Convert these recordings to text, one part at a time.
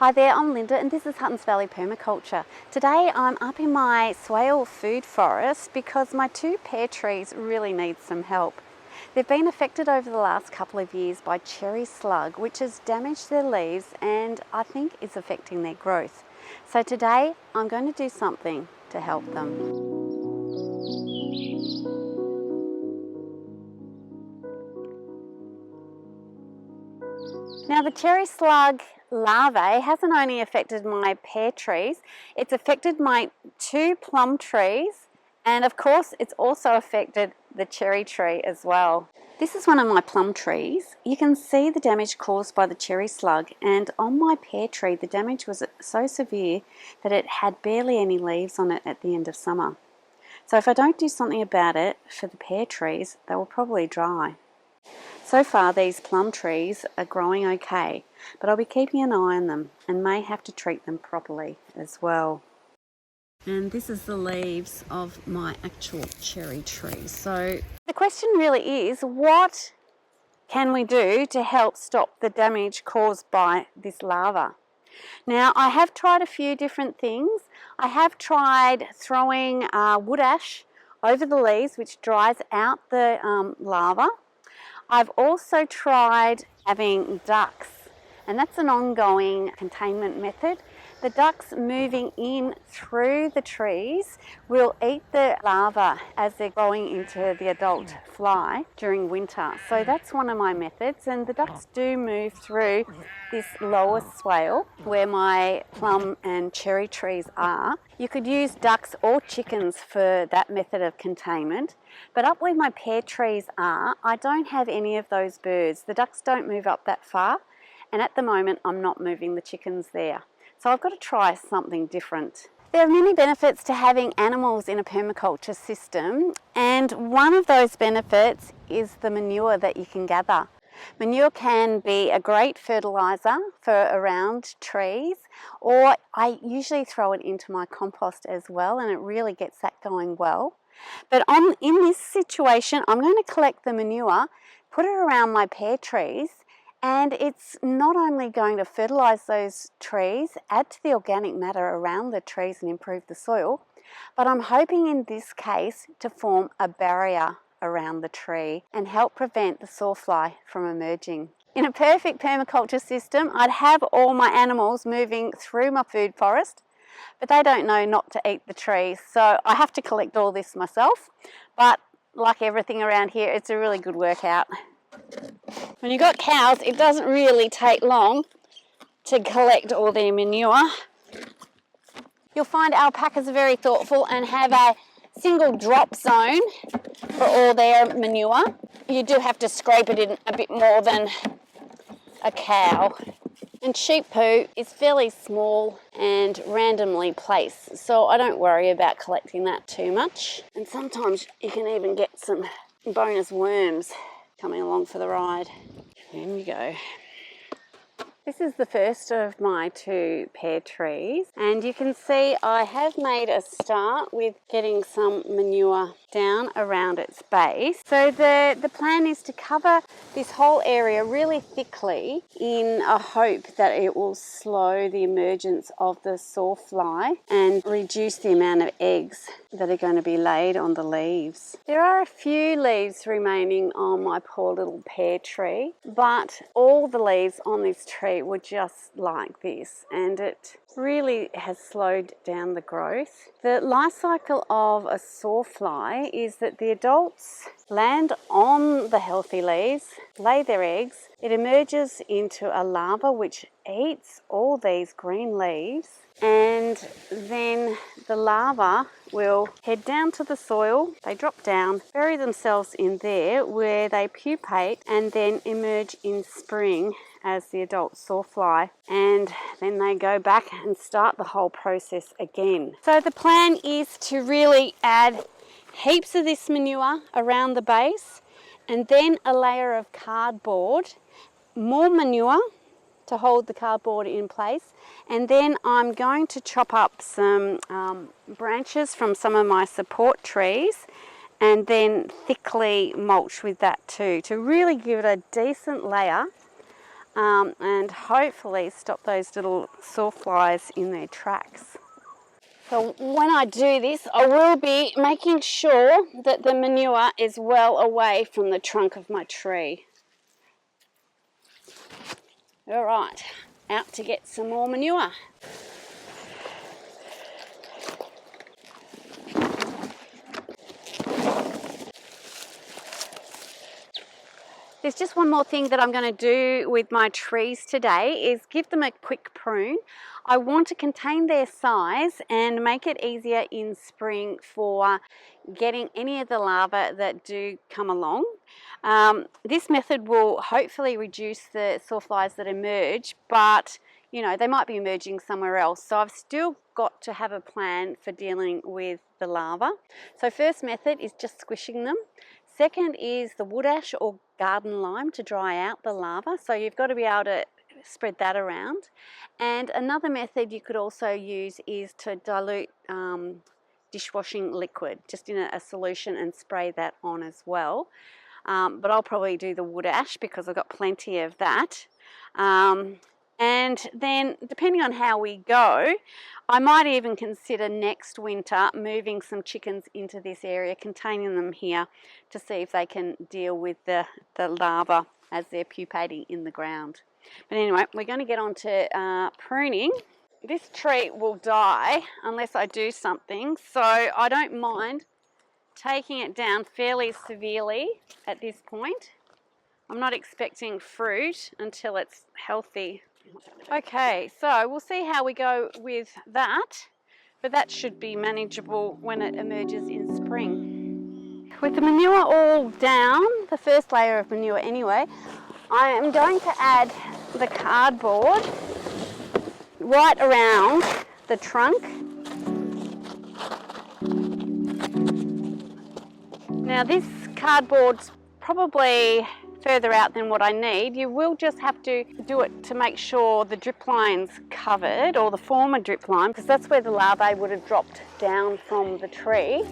Hi there, I'm Linda and this is Huttons Valley Permaculture. Today I'm up in my swale food forest because my two pear trees really need some help. They've been affected over the last couple of years by cherry slug, which has damaged their leaves and I think is affecting their growth. So today I'm going to do something to help them. Now the cherry slug larvae hasn't only affected my pear trees, it's affected my two plum trees, and of course it's also affected the cherry tree as well. This is one of my plum trees. You can see the damage caused by the cherry slug, and on my pear tree the damage was so severe that it had barely any leaves on it at the end of summer. So if I don't do something about it for the pear trees, they will probably die. So far these plum trees are growing okay, but I'll be keeping an eye on them and may have to treat them properly as well. And this is the leaves of my actual cherry tree. So the question really is, what can we do to help stop the damage caused by this larva? Now I have tried a few different things. I have tried throwing wood ash over the leaves, which dries out the larva. I've also tried having ducks, and that's an ongoing containment method. The ducks moving in through the trees will eat the larvae as they're growing into the adult fly during winter. So that's one of my methods, and the ducks do move through this lower swale where my plum and cherry trees are. You could use ducks or chickens for that method of containment, but up where my pear trees are, I don't have any of those birds. The ducks don't move up that far, and at the moment I'm not moving the chickens there. So I've got to try something different. There are many benefits to having animals in a permaculture system, and one of those benefits is the manure that you can gather. Manure can be a great fertiliser for around trees, or I usually throw it into my compost as well, and it really gets that going well. But in this situation, I'm going to collect the manure, put it around my pear trees, and it's not only going to fertilise those trees, add to the organic matter around the trees and improve the soil, but I'm hoping in this case to form a barrier around the tree and help prevent the sawfly from emerging. In a perfect permaculture system, I'd have all my animals moving through my food forest, but they don't know not to eat the trees, so I have to collect all this myself. But like everything around here, it's a really good workout. When you've got cows, it doesn't really take long to collect all their manure. You'll find alpacas are very thoughtful and have a single drop zone for all their manure. You do have to scrape it in a bit more than a cow. And sheep poo is fairly small and randomly placed, so I don't worry about collecting that too much. And sometimes you can even get some bonus worms coming along for the ride. There you go. This is the first of my two pear trees, and you can see I have made a start with getting some manure down around its base. So the plan is to cover this whole area really thickly in a hope that it will slow the emergence of the sawfly and reduce the amount of eggs that are going to be laid on the leaves. There are a few leaves remaining on my poor little pear tree, but all the leaves on this tree were just like this, and it really has slowed down the growth. The life cycle of a sawfly is that the adults land on the healthy leaves, lay their eggs, it emerges into a larva which eats all these green leaves, and then the larva will head down to the soil, they drop down, bury themselves in there where they pupate and then emerge in spring as the adult sawfly, and then they go back and start the whole process again. So the plan is to really add heaps of this manure around the base, and then a layer of cardboard, more manure to hold the cardboard in place, and then I'm going to chop up some branches from some of my support trees and then thickly mulch with that too, to really give it a decent layer and hopefully stop those little sawflies in their tracks. So when I do this, I will be making sure that the manure is well away from the trunk of my tree. All right, out to get some more manure. There's just one more thing that I'm going to do with my trees today is give them a quick prune. I want to contain their size and make it easier in spring for getting any of the larvae that do come along. This method will hopefully reduce the sawflies that emerge, but you know, they might be emerging somewhere else. So I've still got to have a plan for dealing with the larvae. So first method is just squishing them. Second is the wood ash or garden lime to dry out the larvae. So you've got to be able to spread that around. And another method you could also use is to dilute dishwashing liquid just in a solution and spray that on as well. But I'll probably do the wood ash because I've got plenty of that. And then depending on how we go, I might even consider next winter moving some chickens into this area, containing them here to see if they can deal with the larvae as they're pupating in the ground. But anyway, we're going to get on to pruning. This tree will die unless I do something, so I don't mind taking it down fairly severely at this point. I'm not expecting fruit until it's healthy. Okay, so we'll see how we go with that, but that should be manageable when it emerges in spring. With the manure all down, the first layer of manure anyway, I am going to add the cardboard right around the trunk. Now this cardboard's probably further out than what I need. You will just have to do it to make sure the drip line's covered, or the former drip line, because that's where the larvae would have dropped down from the tree.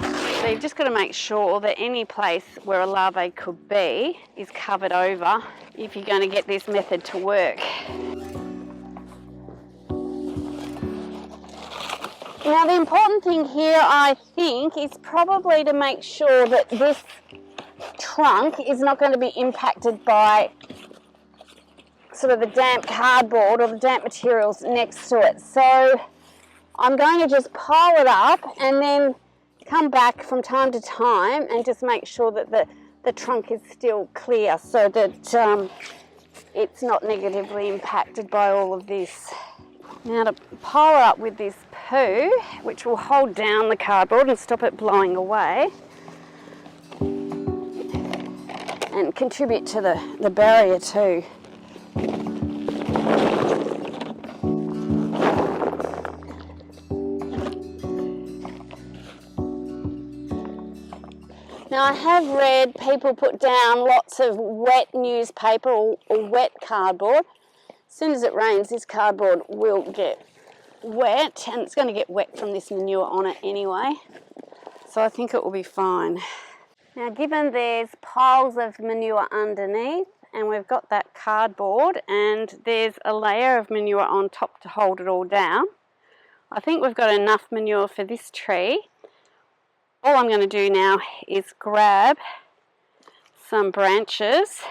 So you've just got to make sure that any place where a larvae could be is covered over if you're going to get this method to work. Now the important thing here, I think, is probably to make sure that this trunk is not going to be impacted by sort of the damp cardboard or the damp materials next to it. So I'm going to just pile it up and then come back from time to time and just make sure that the trunk is still clear so that it's not negatively impacted by all of this. Now to pile it up with this poo, which will hold down the cardboard and stop it blowing away and contribute to the barrier too. Now I have read people put down lots of wet newspaper or wet cardboard. As soon as it rains, this cardboard will get wet, and it's going to get wet from this manure on it anyway. So I think it will be fine. Now given there's piles of manure underneath and we've got that cardboard and there's a layer of manure on top to hold it all down, I think we've got enough manure for this tree. All I'm going to do now is grab some branches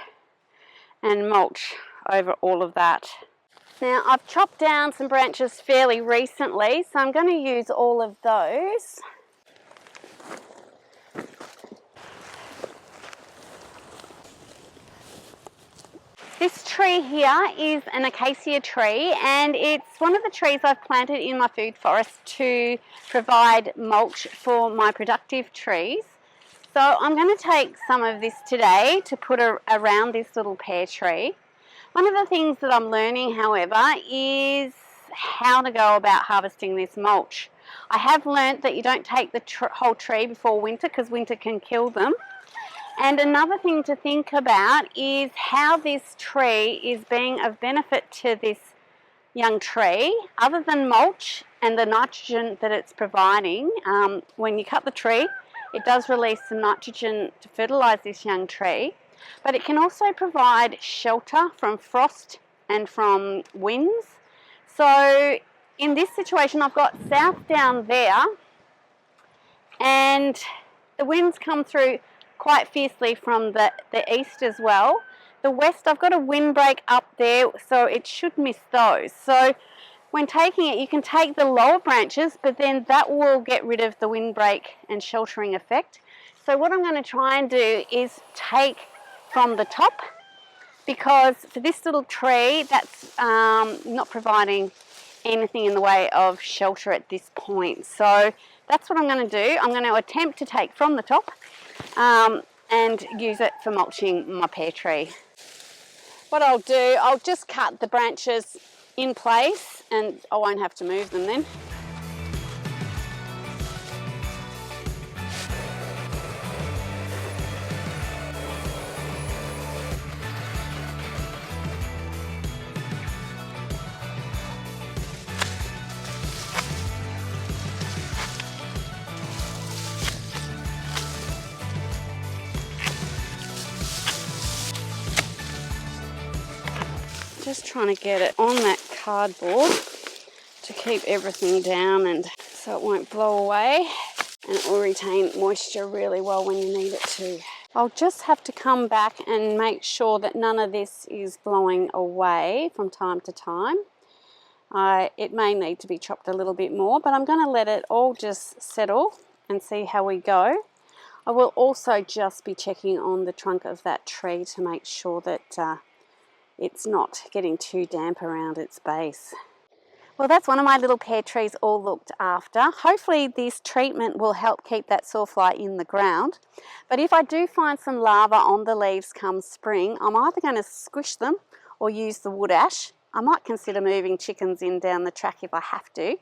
and mulch over all of that. Now I've chopped down some branches fairly recently, so I'm going to use all of those. This tree here is an acacia tree, and it's one of the trees I've planted in my food forest to provide mulch for my productive trees. So I'm going to take some of this today to put around this little pear tree. One of the things that I'm learning, however, is how to go about harvesting this mulch. I have learnt that you don't take the whole tree before winter because winter can kill them. And another thing to think about is how this tree is being of benefit to this young tree, other than mulch and the nitrogen that it's providing. When you cut the tree, it does release some nitrogen to fertilise this young tree. but it can also provide shelter from frost and from winds. So in this situation, I've got south down there, and the winds come through quite fiercely from the east as well. The west, I've got a windbreak up there, so it should miss those. So when taking it, you can take the lower branches, but then that will get rid of the windbreak and sheltering effect. So what I'm going to try and do is take from the top, because for this little tree, that's not providing anything in the way of shelter at this point. So that's what I'm going to do. I'm going to attempt to take from the top and use it for mulching my pear tree. What I'll do, I'll just cut the branches in place and I won't have to move them then. Just trying to get it on that cardboard to keep everything down, and so it won't blow away, and it will retain moisture really well when you need it to. I'll just have to come back and make sure that none of this is blowing away from time to time. It may need to be chopped a little bit more, but I'm going to let it all just settle and see how we go. I will also just be checking on the trunk of that tree to make sure that it's not getting too damp around its base. Well, that's one of my little pear trees all looked after. Hopefully this treatment will help keep that sawfly in the ground. But if I do find some larvae on the leaves come spring, I'm either going to squish them or use the wood ash. I might consider moving chickens in down the track if I have to.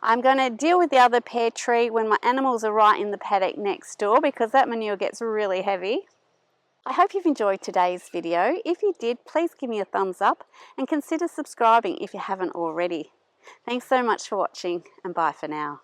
I'm going to deal with the other pear tree when my animals are right in the paddock next door, because that manure gets really heavy. I hope you've enjoyed today's video. If you did, please give me a thumbs up and consider subscribing if you haven't already. Thanks so much for watching, and bye for now.